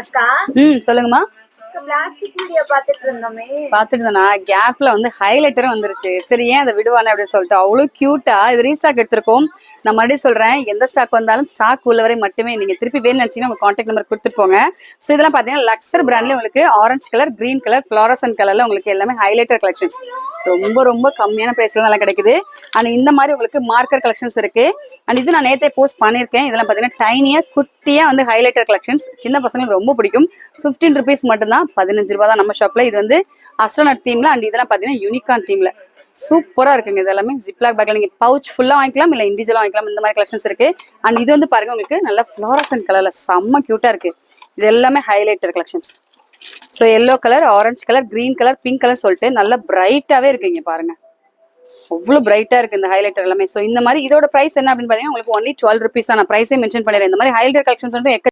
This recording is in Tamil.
அக்கா சொல்லுங்கம்மா. பிளாஸ்டிக் வீடியோ பாத்துட்டு இருந்தோமே, பாத்துட்டு தானா? கேப்ல வந்து ஹைலைட்டரும் வந்துருச்சு. சரி ஏன் அதை விடுவானே அப்படின்னு சொல்லிட்டு அவ்வளவு கியூட்டா இது ரீஸ்டாக் எடுத்திருக்கோம். நான் மறுபடியும் சொல்றேன், எந்த ஸ்டாக் வந்தாலும் ஸ்டாக் உள்ளவரை மட்டுமே நீங்க திருப்பி வேணும்னு நினைச்சீங்கன்னா உங்க கான்டாக்ட் நம்பர் கொடுத்துட்டு போங்க. ஸோ இதெல்லாம் பாத்தீங்கன்னா லக்ஸர் பிராண்ட்ல உங்களுக்கு ஆரஞ்சு கலர், கிரீன் கலர், ஃபிளாரசன் கலர்ல உங்களுக்கு எல்லாமே ஹைலைட்டர் கலெக்ஷன்ஸ் ரொம்ப ரொம்ப கம்மியான பிரைஸ்ல நல்லா கிடைக்குது. அண்ட் இந்த மாதிரி உங்களுக்கு மார்க்கர் கலெக்ஷன்ஸ் இருக்கு. அண்ட் இது நான் நேத்தே போஸ்ட் பண்ணிருக்கேன். இதெல்லாம் பாத்தீங்கன்னா டைனியா குட்டியா வந்து ஹைலைட்டர் கலெக்ஷன்ஸ் சின்ன பசங்களுக்கு ரொம்ப பிடிக்கும். 15 rupees மட்டும் தான், 15 ரூபாய் தான் நம்ம ஷாப்ல. இது வந்து அஸ்ட்ரோனட் தீம்ல. அண்ட் இதெல்லாம் பாத்தீங்கன்னா யூனிகார்ன் தீம்ல சூப்பரா இருக்குங்க. இது எல்லாமே ஜிப்லாக் பேக்ல நீங்க பவுச் ஃபுல்லா வாங்கிக்கலாம், இல்ல இண்டிவிஜுவலா வாங்கிக்கலாம். இந்த மாதிரி கலெக்ஷன்ஸ் இருக்கு. அண்ட் இது வந்து பாருங்க உங்களுக்கு நல்ல ஃபிளாரசன் கலர்ல செம்ம கியூட்டா இருக்கு. இது எல்லாமே highlighter collections. So yellow colour, orange colour, green colour, pink colour சொல்லிட்டு நல்லா பிரைட்டாவே இருக்குங்க பாருங்க. அவ்வளவு பிரைட்டா இருக்கு இந்த ஹைலைட்டர் எல்லாமே. ஸோ இந்த மாதிரி இதோட பிரைஸ் என்ன அப்படின்னு பாத்தீங்கன்னா உங்களுக்கு ஒன்லி 12 rupees தான். நான் பிரைஸே மென்ஷன் பண்ணிடுறேன். இந்த மாதிரி ஹைலைட்டர் கலெக்ஷன்ஸ் வந்து